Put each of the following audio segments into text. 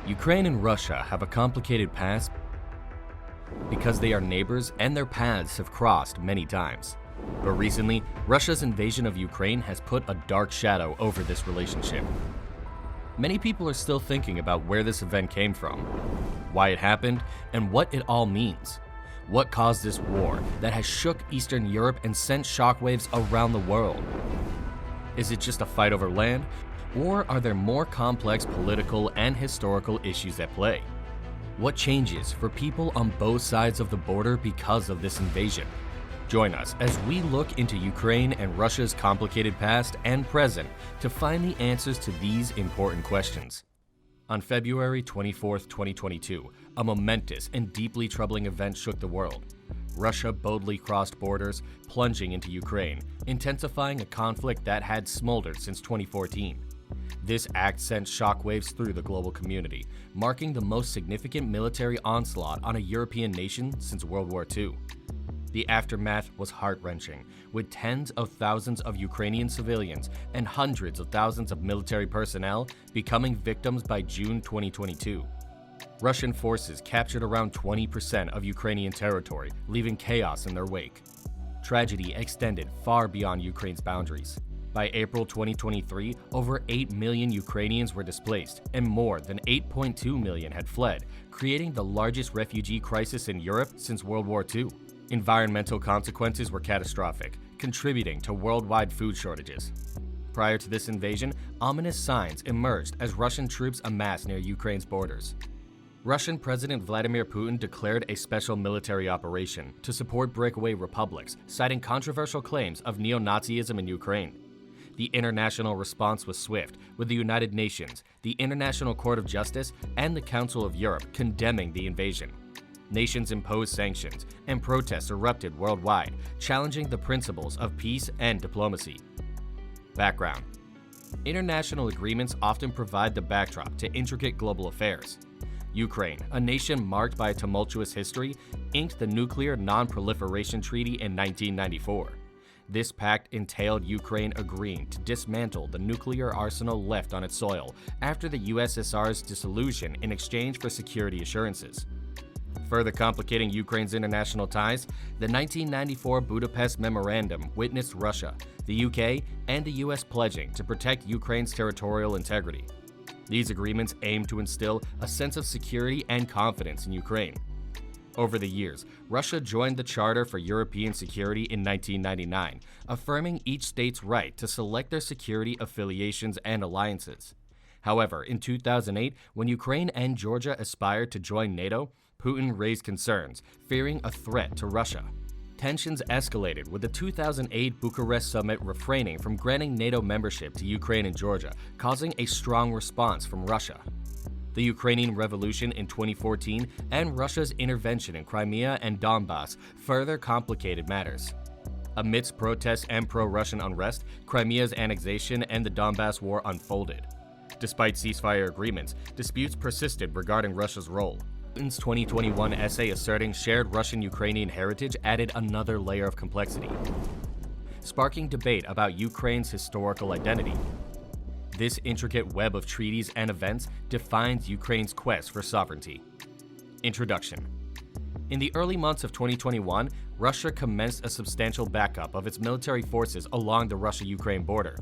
Ukraine and Russia have a complicated past because they are neighbors and their paths have crossed many times. But recently, Russia's invasion of Ukraine has put a dark shadow over this relationship. Many people are still thinking about where this event came from, why it happened, and what it all means. What caused this war that has shook Eastern Europe and sent shockwaves around the world? Is it just a fight over land, or are there more complex political and historical issues at play? What changes for people on both sides of the border because of this invasion? Join us as we look into Ukraine and Russia's complicated past and present to find the answers to these important questions. On February 24, 2022, a momentous and deeply troubling event shook the world. Russia boldly crossed borders, plunging into Ukraine, intensifying a conflict that had smoldered since 2014. This act sent shockwaves through the global community, marking the most significant military onslaught on a European nation since World War II. The aftermath was heart-wrenching, with tens of thousands of Ukrainian civilians and hundreds of thousands of military personnel becoming victims by June 2022. Russian forces captured around 20% of Ukrainian territory, leaving chaos in their wake. Tragedy extended far beyond Ukraine's boundaries. By April 2023, over 8 million Ukrainians were displaced, and more than 8.2 million had fled, creating the largest refugee crisis in Europe since World War II. Environmental consequences were catastrophic, contributing to worldwide food shortages. Prior to this invasion, ominous signs emerged as Russian troops amassed near Ukraine's borders. Russian President Vladimir Putin declared a special military operation to support breakaway republics, citing controversial claims of neo-Nazism in Ukraine. The international response was swift, with the United Nations, the International Court of Justice, and the Council of Europe condemning the invasion. Nations imposed sanctions, and protests erupted worldwide, challenging the principles of peace and diplomacy. Background: international agreements often provide the backdrop to intricate global affairs. Ukraine, a nation marked by a tumultuous history, inked the Nuclear Non-Proliferation Treaty in 1994. This pact entailed Ukraine agreeing to dismantle the nuclear arsenal left on its soil after the USSR's dissolution in exchange for security assurances. Further complicating Ukraine's international ties, the 1994 Budapest Memorandum witnessed Russia, the UK, and the US pledging to protect Ukraine's territorial integrity. These agreements aimed to instill a sense of security and confidence in Ukraine. Over the years, Russia joined the Charter for European Security in 1999, affirming each state's right to select their security affiliations and alliances. However, in 2008, when Ukraine and Georgia aspired to join NATO, Putin raised concerns, fearing a threat to Russia. Tensions escalated, with the 2008 Bucharest summit refraining from granting NATO membership to Ukraine and Georgia, causing a strong response from Russia. The Ukrainian Revolution in 2014 and Russia's intervention in Crimea and Donbass further complicated matters. Amidst protests and pro-Russian unrest, Crimea's annexation and the Donbass War unfolded. Despite ceasefire agreements, disputes persisted regarding Russia's role. Putin's 2021 essay asserting shared Russian-Ukrainian heritage added another layer of complexity, sparking debate about Ukraine's historical identity. This intricate web of treaties and events defines Ukraine's quest for sovereignty. Introduction. In the early months of 2021, Russia commenced a substantial backup of its military forces along the Russia-Ukraine border.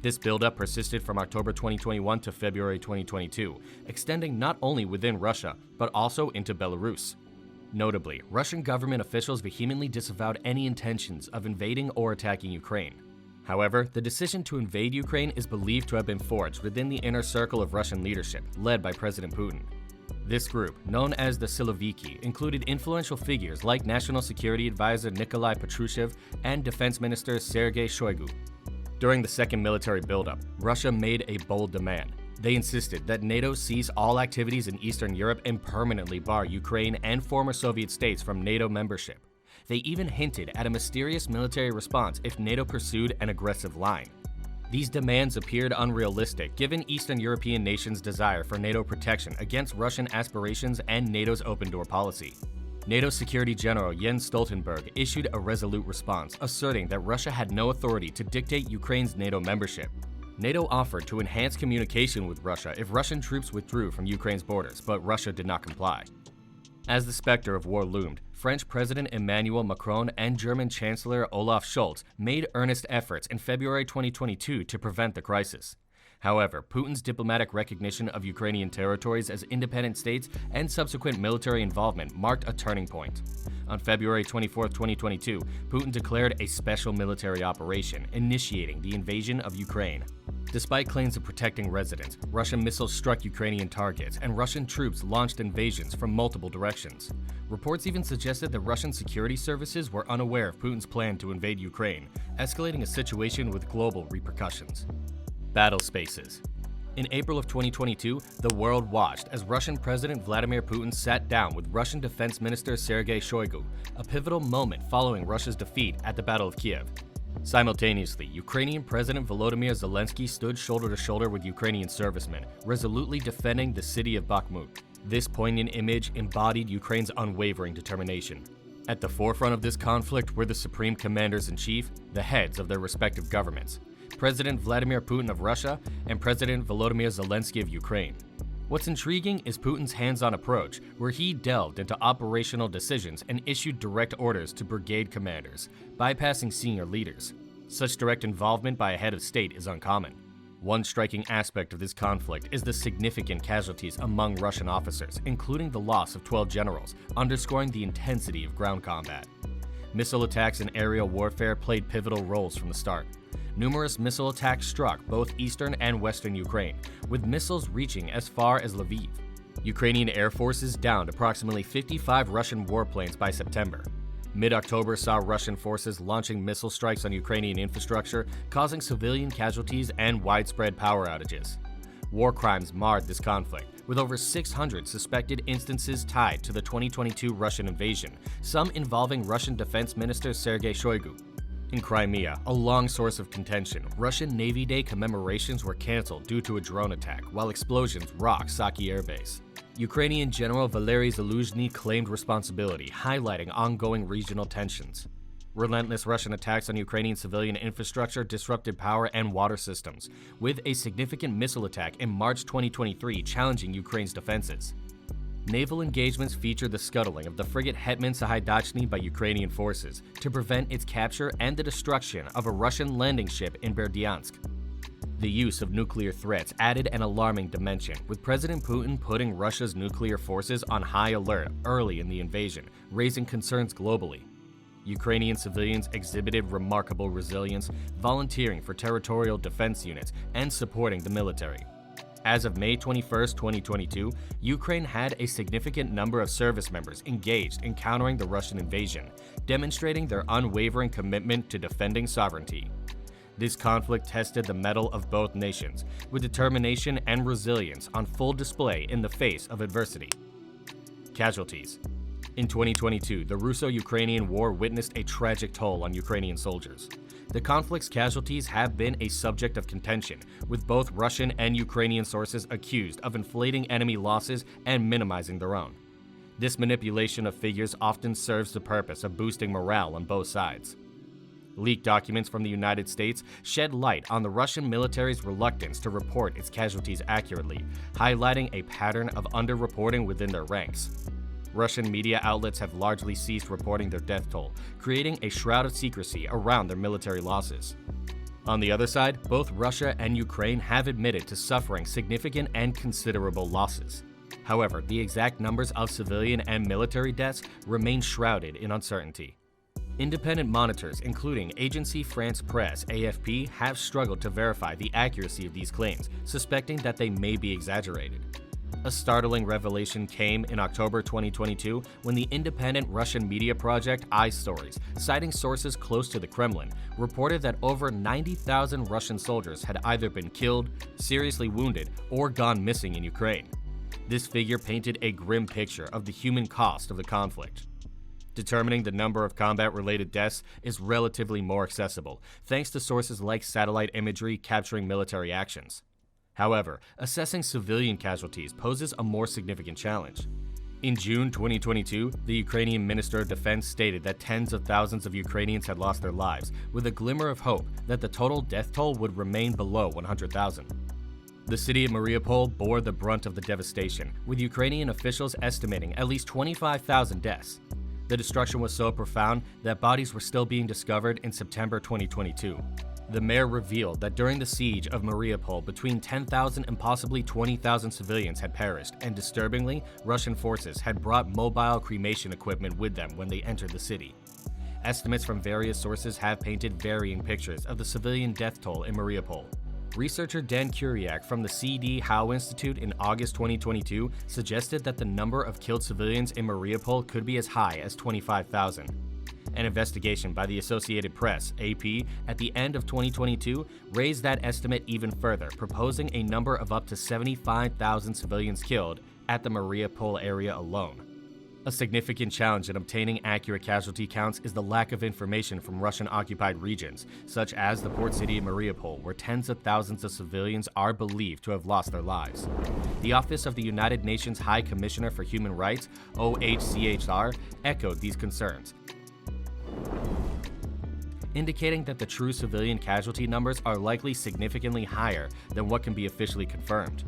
This buildup persisted from October 2021 to February 2022, extending not only within Russia, but also into Belarus. Notably, Russian government officials vehemently disavowed any intentions of invading or attacking Ukraine. However, the decision to invade Ukraine is believed to have been forged within the inner circle of Russian leadership, led by President Putin. This group, known as the Siloviki, included influential figures like National Security Advisor Nikolai Patrushev and Defense Minister Sergei Shoigu. During the second military buildup, Russia made a bold demand. They insisted that NATO cease all activities in Eastern Europe and permanently bar Ukraine and former Soviet states from NATO membership. They even hinted at a mysterious military response if NATO pursued an aggressive line. These demands appeared unrealistic given Eastern European nations' desire for NATO protection against Russian aspirations and NATO's open-door policy. NATO Security General Jens Stoltenberg issued a resolute response, asserting that Russia had no authority to dictate Ukraine's NATO membership. NATO offered to enhance communication with Russia if Russian troops withdrew from Ukraine's borders, but Russia did not comply. As the specter of war loomed, French President Emmanuel Macron and German Chancellor Olaf Scholz made earnest efforts in February 2022 to prevent the crisis. However, Putin's diplomatic recognition of Ukrainian territories as independent states and subsequent military involvement marked a turning point. On February 24, 2022, Putin declared a special military operation, initiating the invasion of Ukraine. Despite claims of protecting residents, Russian missiles struck Ukrainian targets, and Russian troops launched invasions from multiple directions. Reports even suggested that Russian security services were unaware of Putin's plan to invade Ukraine, escalating a situation with global repercussions. Battle spaces. In April of 2022, the world watched as Russian President Vladimir Putin sat down with Russian Defense Minister Sergei Shoigu, a pivotal moment following Russia's defeat at the Battle of Kyiv. Simultaneously, Ukrainian President Volodymyr Zelensky stood shoulder to shoulder with Ukrainian servicemen, resolutely defending the city of Bakhmut. This poignant image embodied Ukraine's unwavering determination. At the forefront of this conflict were the supreme commanders-in-chief, the heads of their respective governments, President Vladimir Putin of Russia and President Volodymyr Zelensky of Ukraine. What's intriguing is Putin's hands-on approach, where he delved into operational decisions and issued direct orders to brigade commanders, bypassing senior leaders. Such direct involvement by a head of state is uncommon. One striking aspect of this conflict is the significant casualties among Russian officers, including the loss of 12 generals, underscoring the intensity of ground combat. Missile attacks and aerial warfare played pivotal roles from the start. Numerous missile attacks struck both eastern and western Ukraine, with missiles reaching as far as Lviv. Ukrainian air forces downed approximately 55 Russian warplanes by September. Mid-October saw Russian forces launching missile strikes on Ukrainian infrastructure, causing civilian casualties and widespread power outages. War crimes marred this conflict, with over 600 suspected instances tied to the 2022 Russian invasion, some involving Russian Defense Minister Sergei Shoigu. In Crimea, a long source of contention, Russian Navy Day commemorations were canceled due to a drone attack, while explosions rocked Saki Air Base. Ukrainian General Valery Zaluzhny claimed responsibility, highlighting ongoing regional tensions. Relentless Russian attacks on Ukrainian civilian infrastructure disrupted power and water systems, with a significant missile attack in March 2023 challenging Ukraine's defenses. Naval engagements featured the scuttling of the frigate Hetman Sahaidachny by Ukrainian forces to prevent its capture and the destruction of a Russian landing ship in Berdyansk. The use of nuclear threats added an alarming dimension, with President Putin putting Russia's nuclear forces on high alert early in the invasion, raising concerns globally. Ukrainian civilians exhibited remarkable resilience, volunteering for territorial defense units and supporting the military. As of May 21, 2022, Ukraine had a significant number of service members engaged in countering the Russian invasion, demonstrating their unwavering commitment to defending sovereignty. This conflict tested the mettle of both nations, with determination and resilience on full display in the face of adversity. Casualties. In 2022, the Russo-Ukrainian War witnessed a tragic toll on Ukrainian soldiers. The conflict's casualties have been a subject of contention, with both Russian and Ukrainian sources accused of inflating enemy losses and minimizing their own. This manipulation of figures often serves the purpose of boosting morale on both sides. Leaked documents from the United States shed light on the Russian military's reluctance to report its casualties accurately, highlighting a pattern of underreporting within their ranks. Russian media outlets have largely ceased reporting their death toll, creating a shroud of secrecy around their military losses. On the other side, both Russia and Ukraine have admitted to suffering significant and considerable losses. However, the exact numbers of civilian and military deaths remain shrouded in uncertainty. Independent monitors, including Agence France Presse (AFP), have struggled to verify the accuracy of these claims, suspecting that they may be exaggerated. A startling revelation came in October 2022 when the independent Russian media project iStories, citing sources close to the Kremlin, reported that over 90,000 Russian soldiers had either been killed, seriously wounded, or gone missing in Ukraine. This figure painted a grim picture of the human cost of the conflict. Determining the number of combat-related deaths is relatively more accessible, thanks to sources like satellite imagery capturing military actions. However, assessing civilian casualties poses a more significant challenge. In June 2022, the Ukrainian Minister of Defense stated that tens of thousands of Ukrainians had lost their lives, with a glimmer of hope that the total death toll would remain below 100,000. The city of Mariupol bore the brunt of the devastation, with Ukrainian officials estimating at least 25,000 deaths. The destruction was so profound that bodies were still being discovered in September 2022. The mayor revealed that during the siege of Mariupol, between 10,000 and possibly 20,000 civilians had perished, and disturbingly, Russian forces had brought mobile cremation equipment with them when they entered the city. Estimates from various sources have painted varying pictures of the civilian death toll in Mariupol. Researcher Dan Kuriak from the C.D. Howe Institute in August 2022 suggested that the number of killed civilians in Mariupol could be as high as 25,000. An investigation by the Associated Press, AP, at the end of 2022 raised that estimate even further, proposing a number of up to 75,000 civilians killed at the Mariupol area alone. A significant challenge in obtaining accurate casualty counts is the lack of information from Russian-occupied regions, such as the port city of Mariupol, where tens of thousands of civilians are believed to have lost their lives. The Office of the United Nations High Commissioner for Human Rights, OHCHR, echoed these concerns, indicating that the true civilian casualty numbers are likely significantly higher than what can be officially confirmed.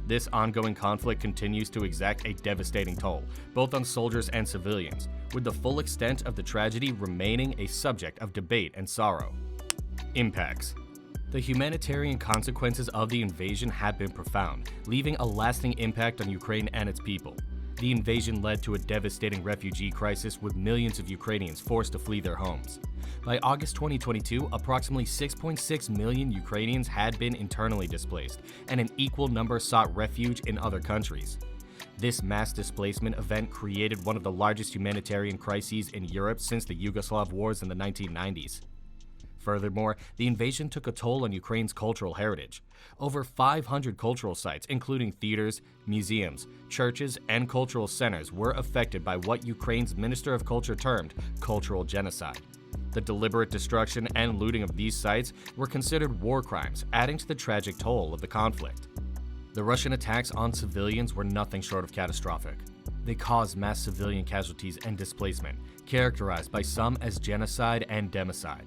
This ongoing conflict continues to exact a devastating toll, both on soldiers and civilians, with the full extent of the tragedy remaining a subject of debate and sorrow. Impacts. The humanitarian consequences of the invasion have been profound, leaving a lasting impact on Ukraine and its people. The invasion led to a devastating refugee crisis, with millions of Ukrainians forced to flee their homes. By August 2022, approximately 6.6 million Ukrainians had been internally displaced, and an equal number sought refuge in other countries. This mass displacement event created one of the largest humanitarian crises in Europe since the Yugoslav wars in the 1990s. Furthermore, the invasion took a toll on Ukraine's cultural heritage. Over 500 cultural sites, including theaters, museums, churches, and cultural centers, were affected by what Ukraine's Minister of Culture termed cultural genocide. The deliberate destruction and looting of these sites were considered war crimes, adding to the tragic toll of the conflict. The Russian attacks on civilians were nothing short of catastrophic. They caused mass civilian casualties and displacement, characterized by some as genocide and democide.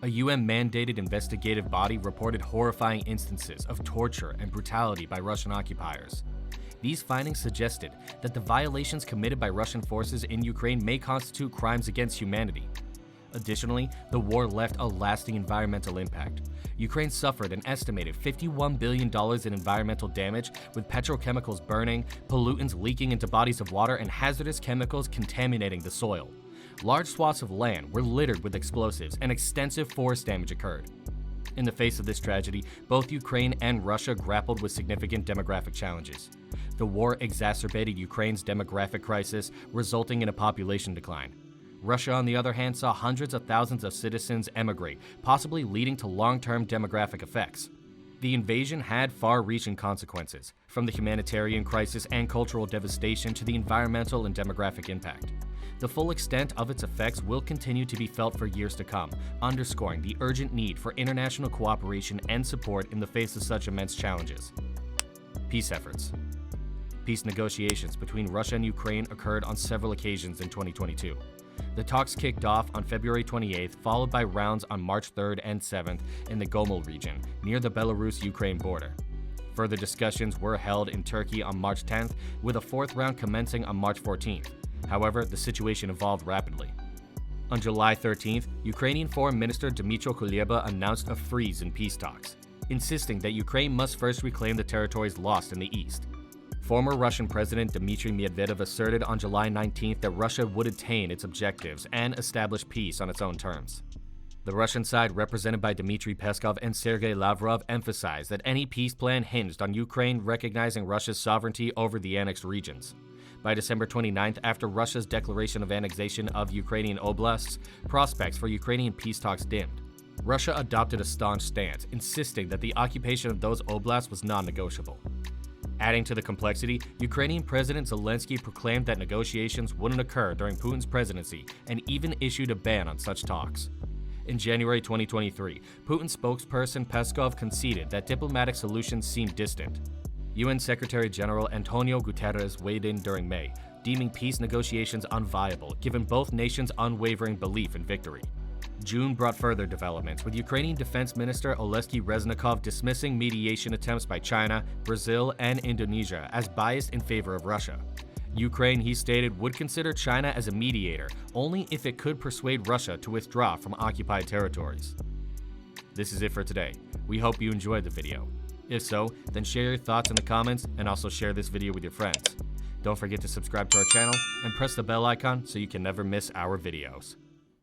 A UN-mandated investigative body reported horrifying instances of torture and brutality by Russian occupiers. These findings suggested that the violations committed by Russian forces in Ukraine may constitute crimes against humanity. Additionally, the war left a lasting environmental impact. Ukraine suffered an estimated $51 billion in environmental damage, with petrochemicals burning, pollutants leaking into bodies of water, and hazardous chemicals contaminating the soil. Large swaths of land were littered with explosives, and extensive forest damage occurred. In the face of this tragedy, both Ukraine and Russia grappled with significant demographic challenges. The war exacerbated Ukraine's demographic crisis, resulting in a population decline. Russia, on the other hand, saw hundreds of thousands of citizens emigrate, possibly leading to long-term demographic effects. The invasion had far-reaching consequences, from the humanitarian crisis and cultural devastation to the environmental and demographic impact. The full extent of its effects will continue to be felt for years to come, underscoring the urgent need for international cooperation and support in the face of such immense challenges. Peace efforts. Peace negotiations between Russia and Ukraine occurred on several occasions in 2022. The talks kicked off on February 28th, followed by rounds on March 3rd and 7th in the Gomel region, near the Belarus-Ukraine border. Further discussions were held in Turkey on March 10th, with a fourth round commencing on March 14th. However, the situation evolved rapidly. On July 13th, Ukrainian Foreign Minister Dmytro Kuleba announced a freeze in peace talks, insisting that Ukraine must first reclaim the territories lost in the east. Former Russian President Dmitry Medvedev asserted on July 19th that Russia would attain its objectives and establish peace on its own terms. The Russian side, represented by Dmitry Peskov and Sergei Lavrov, emphasized that any peace plan hinged on Ukraine recognizing Russia's sovereignty over the annexed regions. By December 29th, after Russia's declaration of annexation of Ukrainian oblasts, prospects for Ukrainian peace talks dimmed. Russia adopted a staunch stance, insisting that the occupation of those oblasts was non-negotiable. Adding to the complexity, Ukrainian President Zelensky proclaimed that negotiations wouldn't occur during Putin's presidency and even issued a ban on such talks. In January 2023, Putin's spokesperson Peskov conceded that diplomatic solutions seemed distant. UN Secretary General Antonio Guterres weighed in during May, deeming peace negotiations unviable given both nations' unwavering belief in victory. June brought further developments, with Ukrainian Defense Minister Oleksiy Reznikov dismissing mediation attempts by China, Brazil, and Indonesia as biased in favor of Russia. Ukraine, he stated, would consider China as a mediator only if it could persuade Russia to withdraw from occupied territories. This is it for today. We hope you enjoyed the video. If so, then share your thoughts in the comments and also share this video with your friends. Don't forget to subscribe to our channel and press the bell icon so you can never miss our videos.